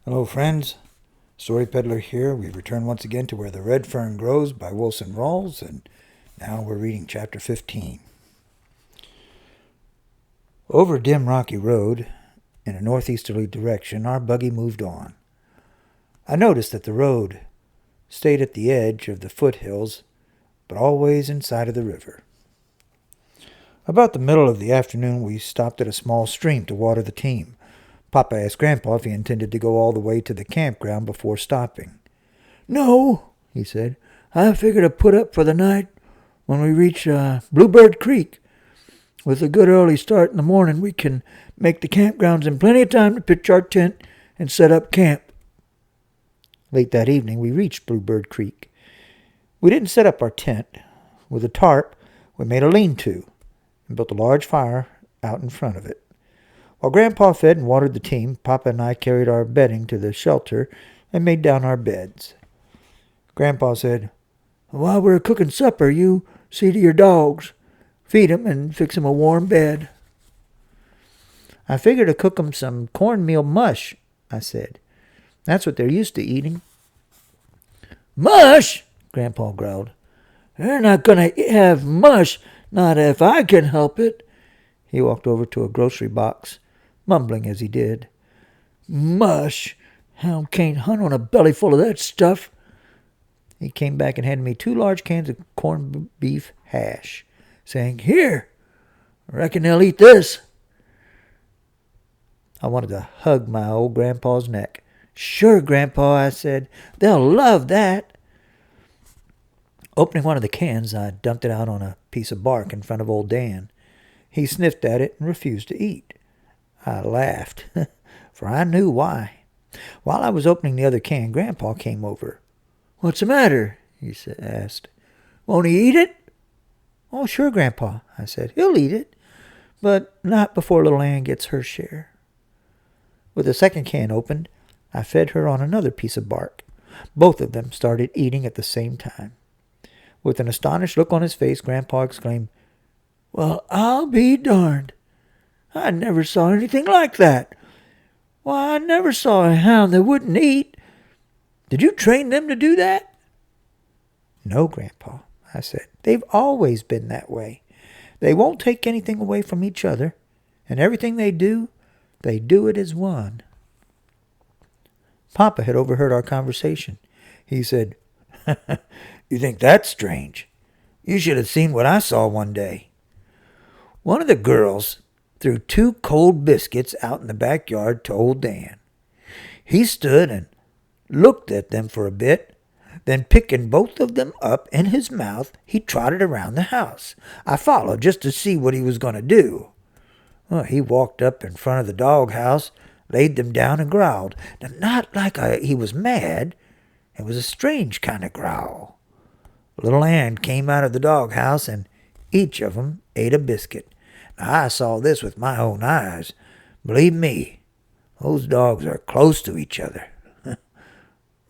Hello, friends. Story Peddler here. We return once again to Where the Red Fern Grows by Wilson Rawls, and now we're reading Chapter 15. Over a dim rocky road, in a northeasterly direction, our buggy moved on. I noticed that the road stayed at the edge of the foothills, but always in sight of the river. About the middle of the afternoon, we stopped at a small stream to water the team. Papa asked Grandpa if he intended to go all the way to the campground before stopping. "No," he said. "I figure to put up for the night when we reach Bluebird Creek. With a good early start in the morning, we can make the campgrounds in plenty of time to pitch our tent and set up camp." Late that evening, we reached Bluebird Creek. We didn't set up our tent. With a tarp, we made a lean-to and built a large fire out in front of it. While Grandpa fed and watered the team, Papa and I carried our bedding to the shelter and made down our beds. Grandpa said, "While we're cooking supper, you see to your dogs. Feed 'em and fix 'em a warm bed." "I figure to cook 'em some cornmeal mush," I said. "That's what they're used to eating." "Mush!" Grandpa growled. "They're not going to have mush, not if I can help it." He walked over to a grocery box, mumbling as he did. "Mush! Hound can't hunt on a belly full of that stuff." He came back and handed me 2 large cans of corned beef hash, saying, "Here, I reckon they'll eat this." I wanted to hug my old grandpa's neck. "Sure, Grandpa," I said. "They'll love that." Opening one of the cans, I dumped it out on a piece of bark in front of old Dan. He sniffed at it and refused to eat. I laughed, for I knew why. While I was opening the other can, Grandpa came over. "What's the matter?" he asked. "Won't he eat it?" "Oh, sure, Grandpa," I said. "He'll eat it, but not before little Ann gets her share." With the second can opened, I fed her on another piece of bark. Both of them started eating at the same time. With an astonished look on his face, Grandpa exclaimed, "Well, I'll be darned. I never saw anything like that. Why, I never saw a hound that wouldn't eat. Did you train them to do that?" "No, Grandpa," I said. "They've always been that way. They won't take anything away from each other, and everything they do it as one." Papa had overheard our conversation. He said, "You think that's strange? You should have seen what I saw one day. One of the girls threw 2 cold biscuits out in the backyard to old Dan. He stood and looked at them for a bit. Then picking both of them up in his mouth, he trotted around the house. I followed just to see what he was going to do. He walked up in front of the doghouse, laid them down and growled. Now, not like he was mad. It was a strange kind of growl. Little Ann came out of the doghouse, and each of 'em ate a biscuit. Now, I saw this with my own eyes. Believe me, those dogs are close to each other.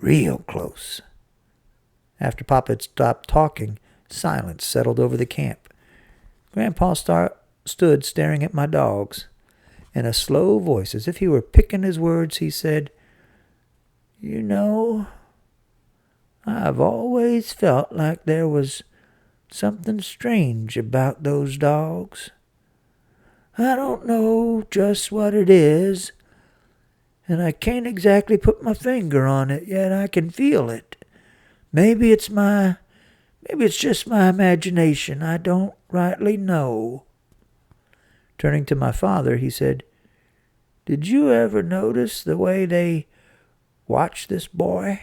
Real close." After Papa had stopped talking, silence settled over the camp. Grandpa stood staring at my dogs. In a slow voice, as if he were picking his words, he said, "You know, I've always felt like there was something strange about those dogs. I don't know just what it is, and I can't exactly put my finger on it, yet I can feel it. Maybe it's just my imagination. I don't rightly know." Turning to my father, he said, "Did you ever notice the way they watch this boy?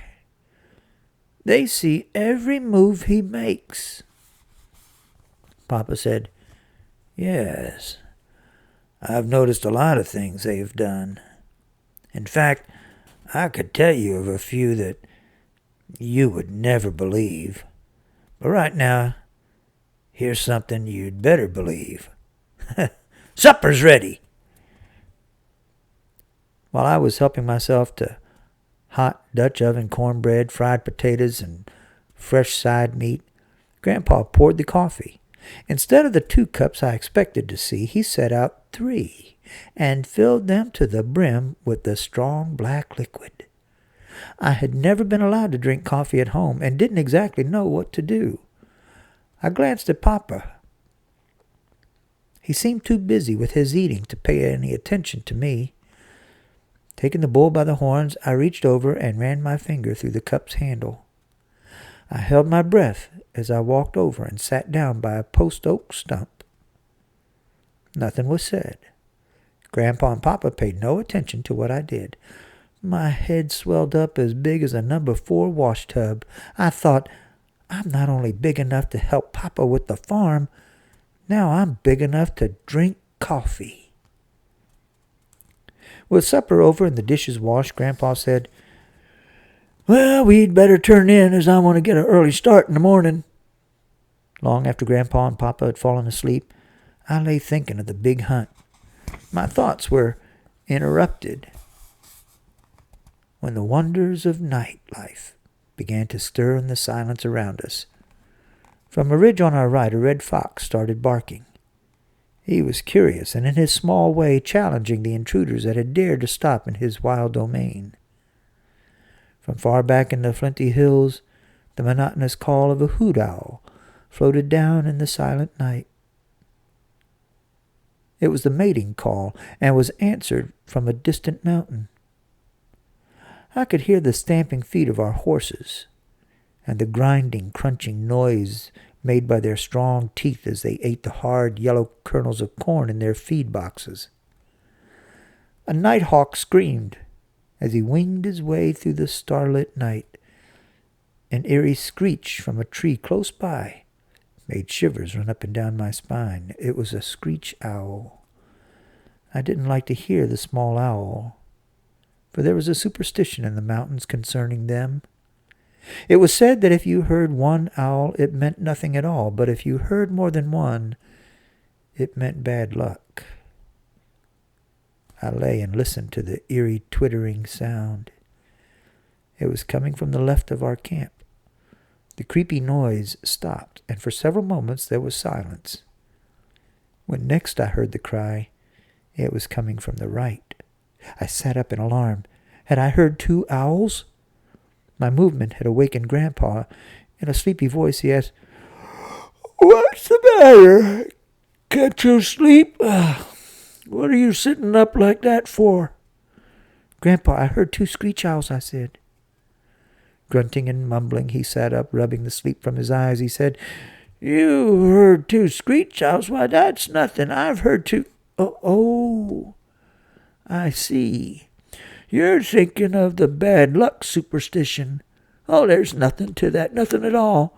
They see every move he makes." Papa said, "Yes, I've noticed a lot of things they have done. In fact, I could tell you of a few that you would never believe. But right now, here's something you'd better believe. Supper's ready." While I was helping myself to hot Dutch oven cornbread, fried potatoes, and fresh side meat, Grandpa poured the coffee. Instead of the 2 cups I expected to see, he set out 3 and filled them to the brim with the strong black liquid. I had never been allowed to drink coffee at home and didn't exactly know what to do. I glanced at Papa. He seemed too busy with his eating to pay any attention to me. Taking the bull by the horns, I reached over and ran my finger through the cup's handle. I held my breath as I walked over and sat down by a post oak stump. Nothing was said. Grandpa and Papa paid no attention to what I did. My head swelled up as big as a number 4 wash tub. I thought, I'm not only big enough to help Papa with the farm, now I'm big enough to drink coffee. With supper over and the dishes washed, Grandpa said, "Well, we'd better turn in, as I want to get an early start in the morning." Long after Grandpa and Papa had fallen asleep, I lay thinking of the big hunt. My thoughts were interrupted when the wonders of night life began to stir in the silence around us. From a ridge on our right, a red fox started barking. He was curious and in his small way challenging the intruders that had dared to stop in his wild domain. From far back in the flinty hills, the monotonous call of a hoot owl floated down in the silent night. It was the mating call and was answered from a distant mountain. I could hear the stamping feet of our horses and the grinding, crunching noise made by their strong teeth as they ate the hard, yellow kernels of corn in their feed boxes. A nighthawk screamed as he winged his way through the starlit night. An eerie screech from a tree close by made shivers run up and down my spine. It was a screech owl. I didn't like to hear the small owl, for there was a superstition in the mountains concerning them. It was said that if you heard one owl, it meant nothing at all, but if you heard more than one, it meant bad luck. I lay and listened to the eerie twittering sound. It was coming from the left of our camp. The creepy noise stopped, and for several moments there was silence. When next I heard the cry, it was coming from the right. I sat up in alarm. Had I heard 2 owls? My movement had awakened Grandpa. In a sleepy voice he asked, "What's the matter? Can't you sleep? What are you sitting up like that for?" "Grandpa, I heard 2 screech owls," I said. Grunting and mumbling, he sat up, rubbing the sleep from his eyes. He said, "You heard 2 screech owls? Why, that's nothing. I've heard 2... Oh, I see. You're thinking of the bad luck superstition. Oh, there's nothing to that, nothing at all.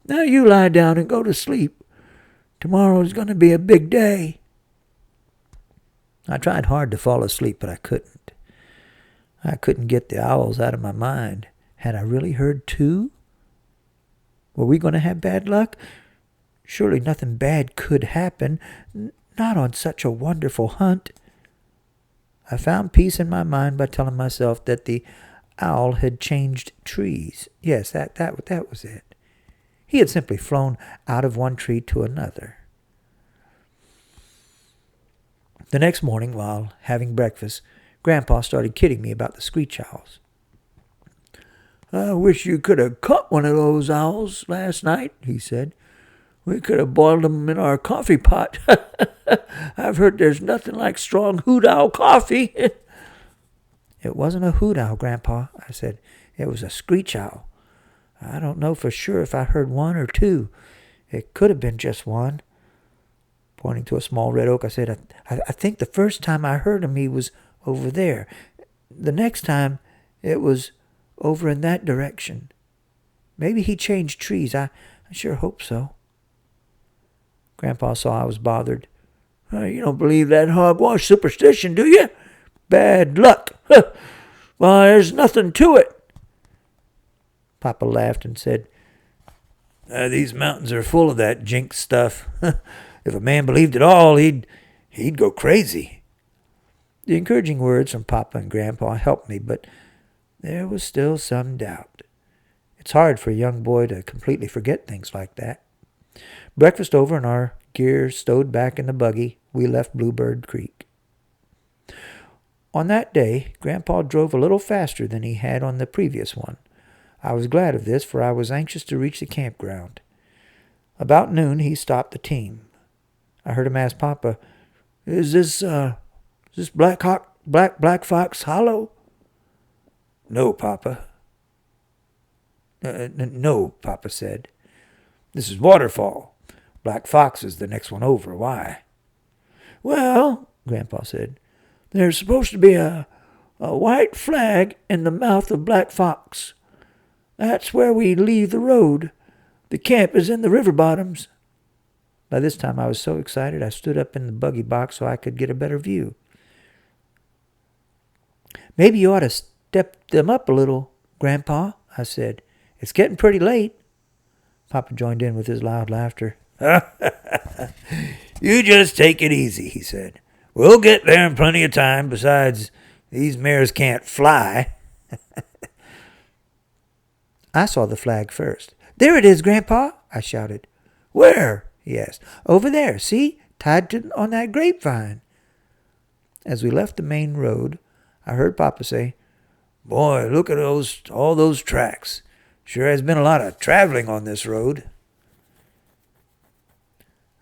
Now you lie down and go to sleep. Tomorrow's going to be a big day." I tried hard to fall asleep, but I couldn't. I couldn't get the owls out of my mind. Had I really heard 2? Were we going to have bad luck? Surely nothing bad could happen, not on such a wonderful hunt. I found peace in my mind by telling myself that the owl had changed trees. Yes, that was it. He had simply flown out of one tree to another. The next morning, while having breakfast, Grandpa started kidding me about the screech owls. "I wish you could have caught one of those owls last night," he said. "We could have boiled them in our coffee pot. I've heard there's nothing like strong hoot owl coffee." "It wasn't a hoot owl, Grandpa," I said. "It was a screech owl. I don't know for sure if I heard 1 or 2. It could have been just 1. Pointing to a small red oak, I said, I think the first time I heard him, he was over there. The next time, it was over in that direction. Maybe he changed trees. I sure hope so." Grandpa saw I was bothered. "You don't believe that hogwash superstition, do you? Bad luck. Well, there's nothing to it." Papa laughed and said, "These mountains are full of that jinx stuff. If a man believed it all, he'd go crazy." The encouraging words from Papa and Grandpa helped me, but there was still some doubt. It's hard for a young boy to completely forget things like that. Breakfast over and our gear stowed back in the buggy, we left Bluebird Creek. On that day, Grandpa drove a little faster than he had on the previous one. I was glad of this, for I was anxious to reach the campground. About noon, he stopped the team. I heard him ask Papa, Is this Black Fox Hollow?" "No, Papa." No, Papa said. "This is Waterfall. Black Fox is the next one over. Why?" "Well," Grandpa said, "there's supposed to be a white flag in the mouth of Black Fox. That's where we leave the road. The camp is in the river bottoms." By this time I was so excited I stood up in the buggy box so I could get a better view. "Maybe you ought to step them up a little, Grandpa," I said. "It's getting pretty late." Papa joined in with his loud laughter. "You just take it easy," he said. "We'll get there in plenty of time. Besides, these mares can't fly." I saw the flag first. "There it is, Grandpa," I shouted. "Where?" he asked. "Over there, see? Tied on that grapevine." As we left the main road, I heard Papa say, "Boy, look at all those tracks. Sure has been a lot of traveling on this road."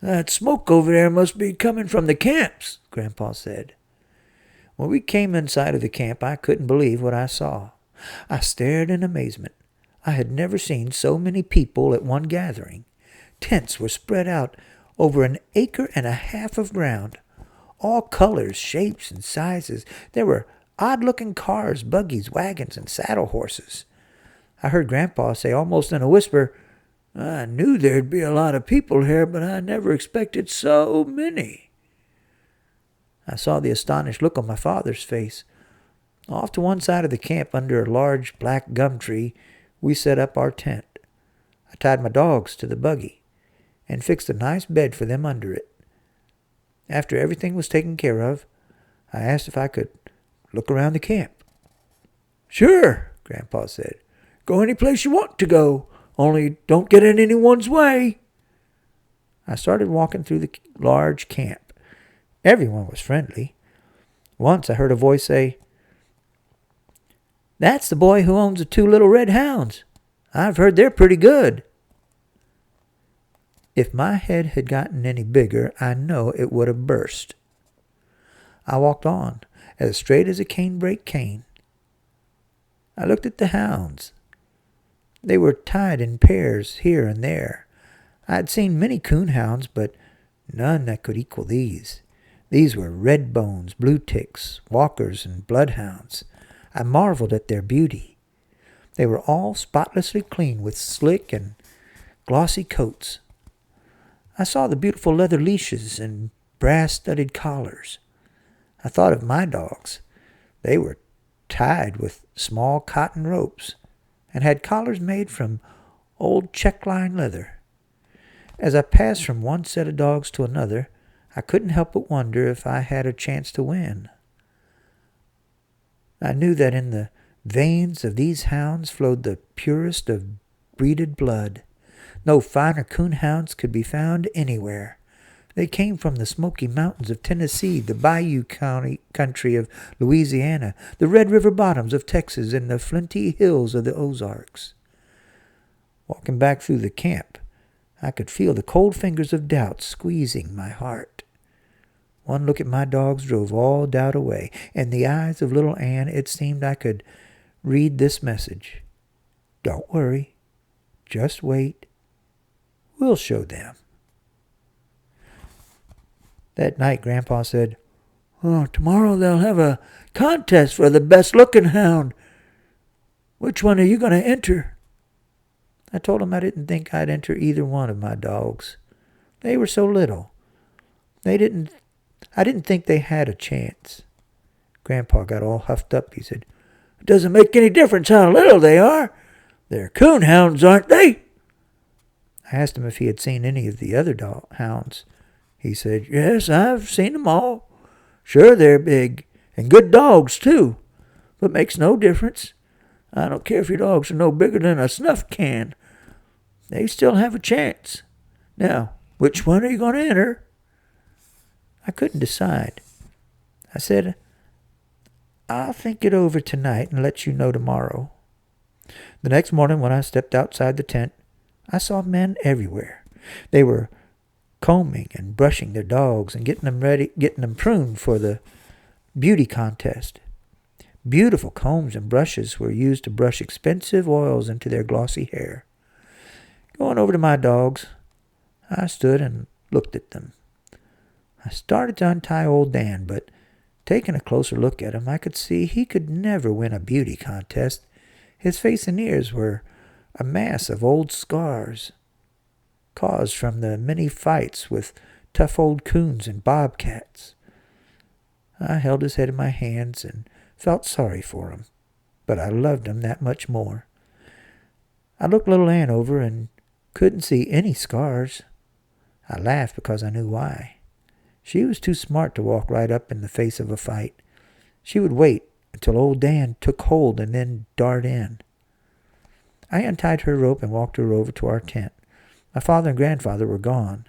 "That smoke over there must be coming from the camps," Grandpa said. When we came inside of the camp, I couldn't believe what I saw. I stared in amazement. I had never seen so many people at one gathering. Tents were spread out over 1.5 acres of ground. All colors, shapes, and sizes. There were odd-looking cars, buggies, wagons, and saddle horses. I heard Grandpa say almost in a whisper, "I knew there'd be a lot of people here, but I never expected so many." I saw the astonished look on my father's face. Off to one side of the camp, under a large black gum tree, we set up our tent. I tied my dogs to the buggy and fixed a nice bed for them under it. After everything was taken care of, I asked if I could look around the camp. "Sure," Grandpa said. "Go any place you want to go. Only don't get in anyone's way." I started walking through the large camp. Everyone was friendly. Once I heard a voice say, "That's the boy who owns the 2 little red hounds. I've heard they're pretty good." If my head had gotten any bigger, I know it would have burst. I walked on, as straight as a canebrake cane. I looked at the hounds. They were tied in pairs here and there. I had seen many coon hounds, but none that could equal these. These were red bones, blue ticks, walkers, and bloodhounds. I marveled at their beauty. They were all spotlessly clean, with slick and glossy coats. I saw the beautiful leather leashes and brass-studded collars. I thought of my dogs. They were tied with small cotton ropes and had collars made from old check-line leather. As I passed from one set of dogs to another, I couldn't help but wonder if I had a chance to win. I knew that in the veins of these hounds flowed the purest of breeded blood. No finer coon hounds could be found anywhere. They came from the Smoky Mountains of Tennessee, the Bayou country of Louisiana, the Red River bottoms of Texas, and the flinty hills of the Ozarks. Walking back through the camp, I could feel the cold fingers of doubt squeezing my heart. One look at my dogs drove all doubt away. In the eyes of little Ann, it seemed I could read this message: "Don't worry. Just wait. We'll show them." That night, Grandpa said, "Tomorrow they'll have a contest for the best-looking hound. Which one are you going to enter?" I told him I didn't think I'd enter either one of my dogs. They were so little. I didn't think they had a chance. Grandpa got all huffed up. He said, "It doesn't make any difference how little they are. They're coon hounds, aren't they?" I asked him if he had seen any of the other hounds. He said, "Yes, I've seen them all. Sure, they're big, and good dogs, too. But makes no difference. I don't care if your dogs are no bigger than a snuff can. They still have a chance. Now, which one are you going to enter?" I couldn't decide. I said, I'll think it over tonight and let you know tomorrow. The next morning when I stepped outside the tent, I saw men everywhere. They were combing and brushing their dogs and getting them pruned for the beauty contest. Beautiful combs and brushes were used to brush expensive oils into their glossy hair. Going over to my dogs, I stood and looked at them. I started to untie old Dan, but taking a closer look at him, I could see he could never win a beauty contest. His face and ears were a mass of old scars, caused from the many fights with tough old coons and bobcats. I held his head in my hands and felt sorry for him, but I loved him that much more. I looked little Ann over and couldn't see any scars. I laughed because I knew why. She was too smart to walk right up in the face of a fight. She would wait until old Dan took hold and then dart in. I untied her rope and walked her over to our tent. My father and grandfather were gone.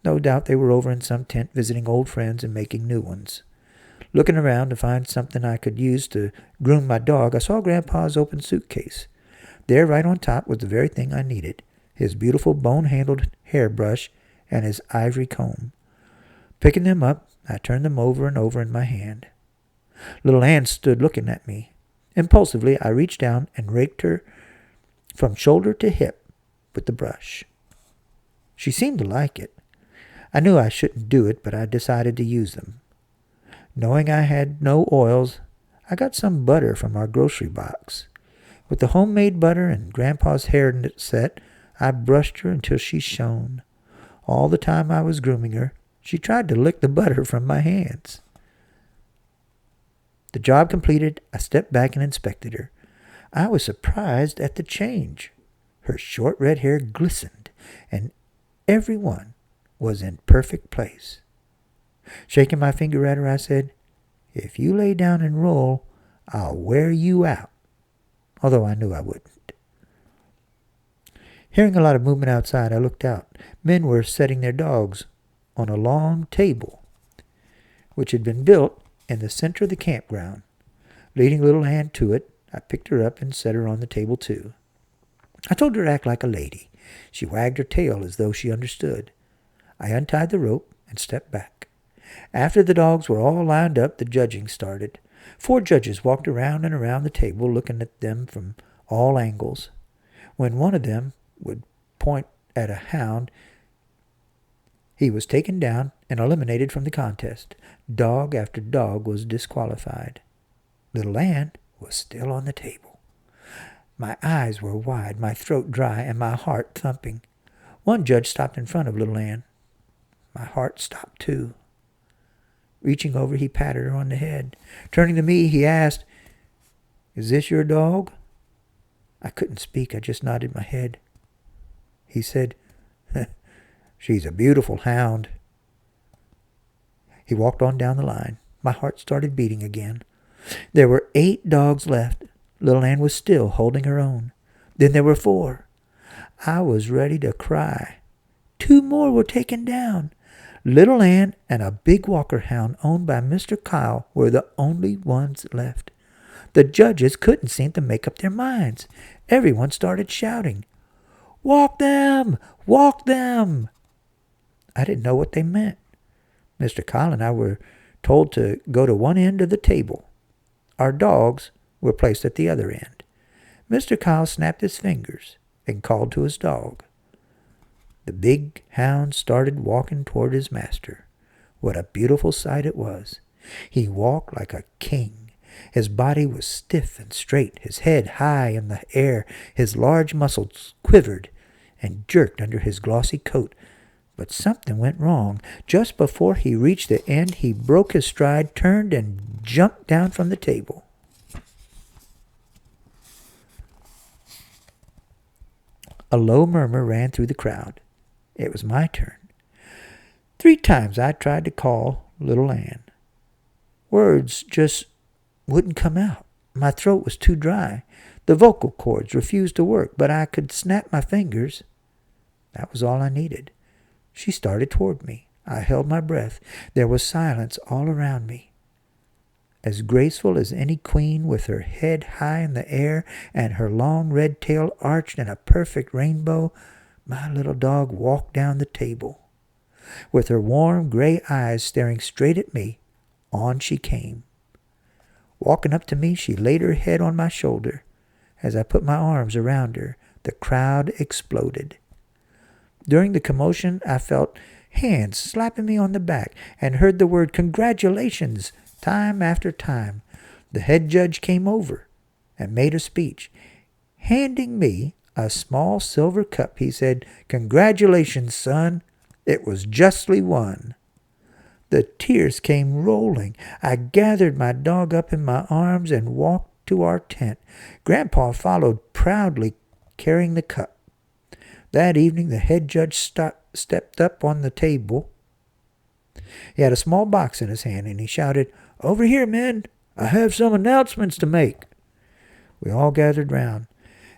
No doubt they were over in some tent visiting old friends and making new ones. Looking around to find something I could use to groom my dog, I saw Grandpa's open suitcase. There, right on top, was the very thing I needed, his beautiful bone-handled hairbrush and his ivory comb. Picking them up, I turned them over and over in my hand. Little Ann stood looking at me. Impulsively, I reached down and raked her from shoulder to hip with the brush. She seemed to like it. I knew I shouldn't do it, but I decided to use them. Knowing I had no oils, I got some butter from our grocery box. With the homemade butter and Grandpa's hair set, I brushed her until she shone. All the time I was grooming her, she tried to lick the butter from my hands. The job completed, I stepped back and inspected her. I was surprised at the change. Her short red hair glistened, and every one was in perfect place. Shaking my finger at her, I said, "If you lay down and roll, I'll wear you out," although I knew I wouldn't. Hearing a lot of movement outside, I looked out. Men were setting their dogs on a long table, which had been built in the center of the campground. Leading little Ann to it, I picked her up and set her on the table too. I told her to act like a lady. She wagged her tail as though she understood. I untied the rope and stepped back. After the dogs were all lined up, the judging started. 4 judges walked around and around the table, looking at them from all angles. When one of them would point at a hound, he was taken down and eliminated from the contest. Dog after dog was disqualified. Little Ann was still on the table. My eyes were wide, my throat dry, and my heart thumping. One judge stopped in front of little Ann. My heart stopped too. Reaching over, he patted her on the head. Turning to me, he asked, "Is this your dog?" I couldn't speak. I just nodded my head. He said, "She's a beautiful hound." He walked on down the line. My heart started beating again. There were 8 dogs left. Little Ann was still holding her own. Then there were 4. I was ready to cry. 2 more were taken down. Little Ann and a big Walker hound owned by Mr. Kyle were the only ones left. The judges couldn't seem to make up their minds. Everyone started shouting, "Walk them! Walk them!" I didn't know what they meant. Mr. Kyle and I were told to go to one end of the table. Our dogs were placed at the other end. Mr. Kyle snapped his fingers and called to his dog. The big hound started walking toward his master. What a beautiful sight it was. He walked like a king. His body was stiff and straight, his head high in the air. His large muscles quivered and jerked under his glossy coat. But something went wrong. Just before he reached the end, he broke his stride, turned, and jumped down from the table. A low murmur ran through the crowd. It was my turn. 3 times I tried to call little Ann. Words just wouldn't come out. My throat was too dry. The vocal cords refused to work, but I could snap my fingers. That was all I needed. She started toward me. I held my breath. There was silence all around me. as graceful as any queen, with her head high in the air and her long red tail arched in a perfect rainbow, my little dog walked down the table. With her warm gray eyes staring straight at me, on she came. Walking up to me, she laid her head on my shoulder. As I put my arms around her, the crowd exploded. During the commotion, I felt hands slapping me on the back and heard the word "congratulations" time after time. The head judge came over and made a speech. Handing me a small silver cup, he said, "Congratulations, son. It was justly won." The tears came rolling. I gathered my dog up in my arms and walked to our tent. Grandpa followed proudly, carrying the cup. That evening, the head judge stepped up on the table. He had a small box in his hand, and he shouted, "Over here, men. I have some announcements to make." We all gathered round.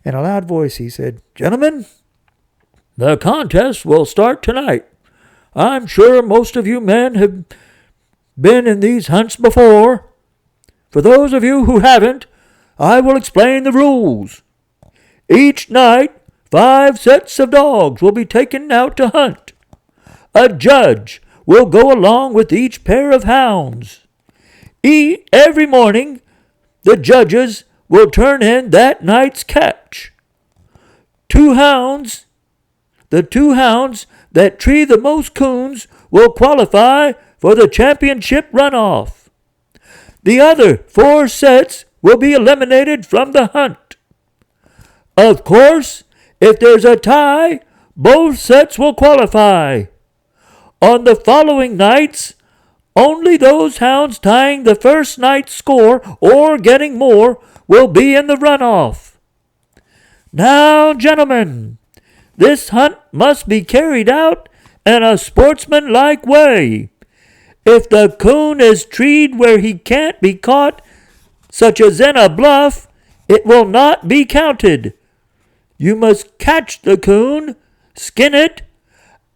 In a loud voice, he said, "Gentlemen, the contest will start tonight. I'm sure most of you men have been in these hunts before. For those of you who haven't, I will explain the rules. Each night, 5 sets of dogs will be taken out to hunt. A judge will go along with each pair of hounds. Every morning, the judges will turn in that night's catch. The two hounds that tree the most coons will qualify for the championship runoff. The other 4 sets will be eliminated from the hunt. Of course, if there's a tie, both sets will qualify. On the following nights, only those hounds tying the first night's score or getting more will be in the runoff. Now, gentlemen, this hunt must be carried out in a sportsmanlike way. If the coon is treed where he can't be caught, such as in a bluff, it will not be counted. You must catch the coon, skin it,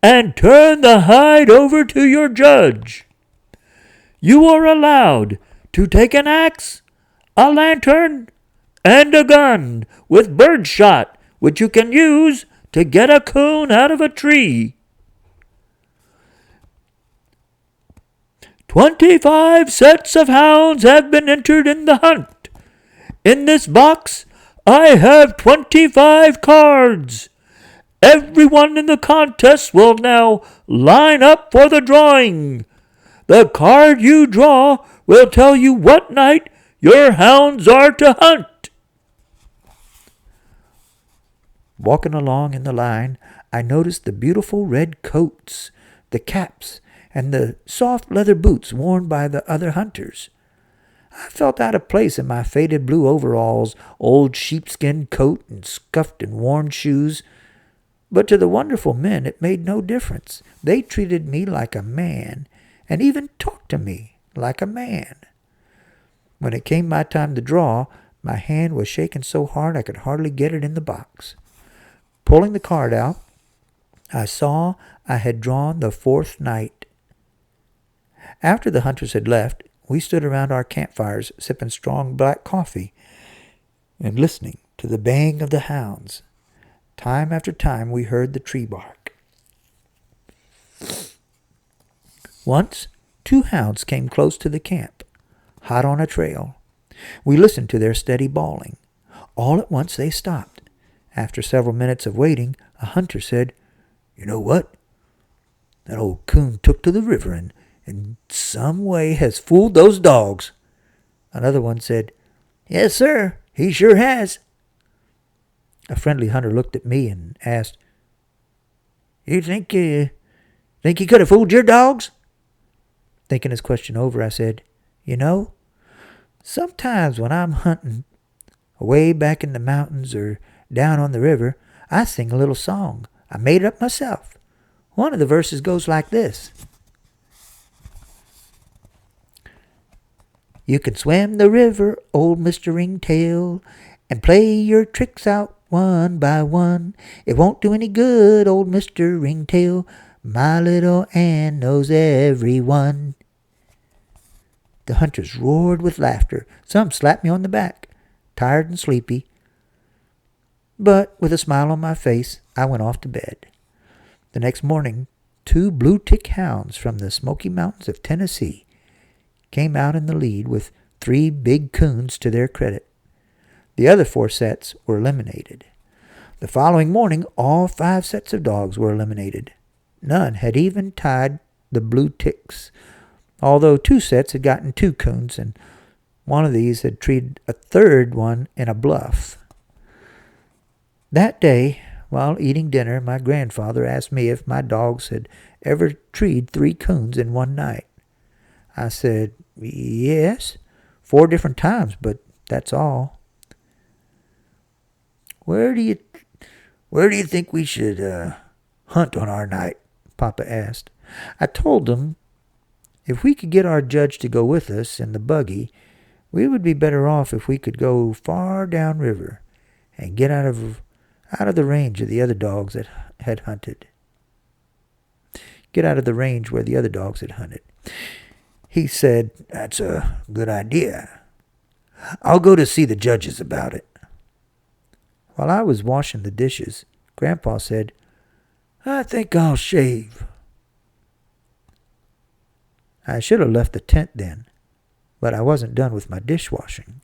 and turn the hide over to your judge. You are allowed to take an axe, a lantern, and a gun with birdshot, which you can use to get a coon out of a tree. 25 sets of hounds have been entered in the hunt. In this box, I have 25 cards. Everyone in the contest will now line up for the drawing. The card you draw will tell you what night your hounds are to hunt." Walking along in the line, I noticed the beautiful red coats, the caps, and the soft leather boots worn by the other hunters. I felt out of place in my faded blue overalls, old sheepskin coat, and scuffed and worn shoes. But to the wonderful men it made no difference. They treated me like a man, and even talked to me like a man. When it came my time to draw, my hand was shaking so hard I could hardly get it in the box. Pulling the card out, I saw I had drawn the 4th night. After the hunters had left, we stood around our campfires, sipping strong black coffee and listening to the baying of the hounds. Time after time we heard the tree bark. Once, 2 hounds came close to the camp, hot on a trail. We listened to their steady bawling. All at once they stopped. After several minutes of waiting, a hunter said, "You know what? That old coon took to the river and in some way has fooled those dogs." Another one said, "Yes, sir, he sure has." A friendly hunter looked at me and asked, "You think he could have fooled your dogs?" Thinking his question over, I said, "You know, sometimes when I'm hunting away back in the mountains or down on the river, I sing a little song. I made it up myself. One of the verses goes like this. You can swim the river, old Mr. Ringtail, and play your tricks out one by one. It won't do any good, old Mr. Ringtail. My little Ann knows every one." The hunters roared with laughter. Some slapped me on the back, tired and sleepy. But with a smile on my face, I went off to bed. The next morning, 2 blue-tick hounds from the Smoky Mountains of Tennessee came out in the lead with 3 big coons to their credit. The other 4 sets were eliminated. The following morning, all 5 sets of dogs were eliminated. None had even tied the blue ticks, although 2 sets had gotten 2 coons, and one of these had treed a third one in a bluff. That day, while eating dinner, my grandfather asked me if my dogs had ever treed 3 coons in one night. I said, yes, 4 different times, but that's all. Where do you think we should hunt on our night? Papa asked. I told him if we could get our judge to go with us in the buggy, we would be better off if we could go far down river and get out of the range of the other dogs that had hunted. Get out of the range where the other dogs had hunted. He said, that's a good idea. I'll go to see the judges about it. While I was washing the dishes, Grandpa said, I think I'll shave. I should have left the tent then, but I wasn't done with my dishwashing.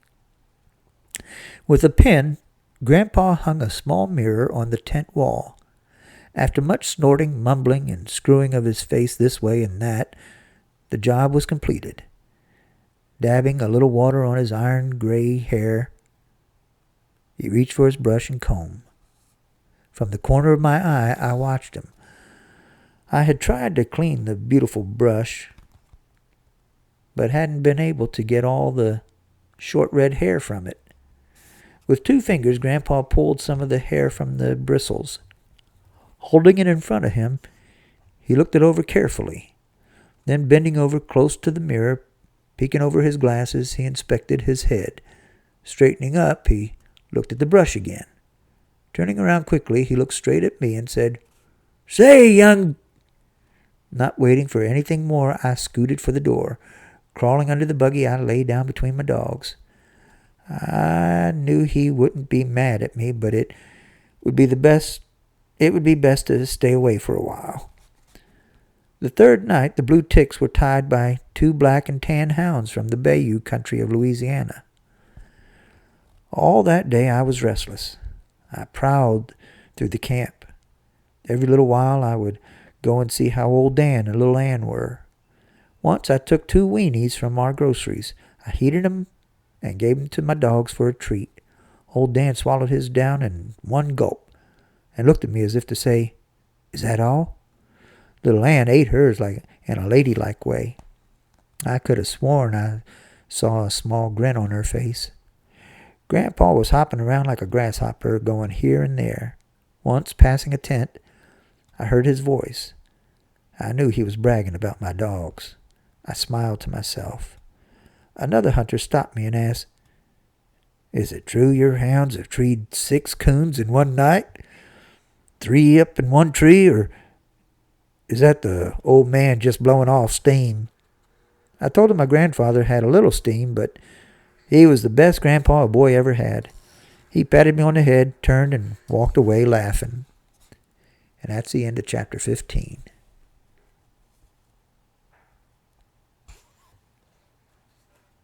With a pin, Grandpa hung a small mirror on the tent wall. After much snorting, mumbling, and screwing of his face this way and that, the job was completed. Dabbing a little water on his iron-gray hair, he reached for his brush and comb. From the corner of my eye, I watched him. I had tried to clean the beautiful brush, but hadn't been able to get all the short red hair from it. With 2 fingers, Grandpa pulled some of the hair from the bristles. Holding it in front of him, he looked it over carefully. Then, bending over close to the mirror, peeking over his glasses, he inspected his head. Straightening up, he looked at the brush again. Turning around quickly, he looked straight at me and said, Say, young... Not waiting for anything more, I scooted for the door. Crawling under the buggy, I lay down between my dogs. I knew he wouldn't be mad at me, but it would be best to stay away for a while. The third night, the blue ticks were tied by 2 black and tan hounds from the Bayou country of Louisiana. All that day I was restless. I prowled through the camp. Every little while I would go and see how old Dan and little Ann were. Once I took 2 weenies from our groceries. I heated them and gave them to my dogs for a treat. Old Dan swallowed his down in one gulp and looked at me as if to say, Is that all? Little Ann ate hers in a ladylike way. I could have sworn I saw a small grin on her face. Grandpa was hopping around like a grasshopper, going here and there. Once, passing a tent, I heard his voice. I knew he was bragging about my dogs. I smiled to myself. Another hunter stopped me and asked, Is it true your hounds have treed 6 coons in one night? 3 up in one tree, or is that the old man just blowing off steam? I told him my grandfather had a little steam, but he was the best grandpa a boy ever had. He patted me on the head, turned, and walked away laughing. And that's the end of chapter 15.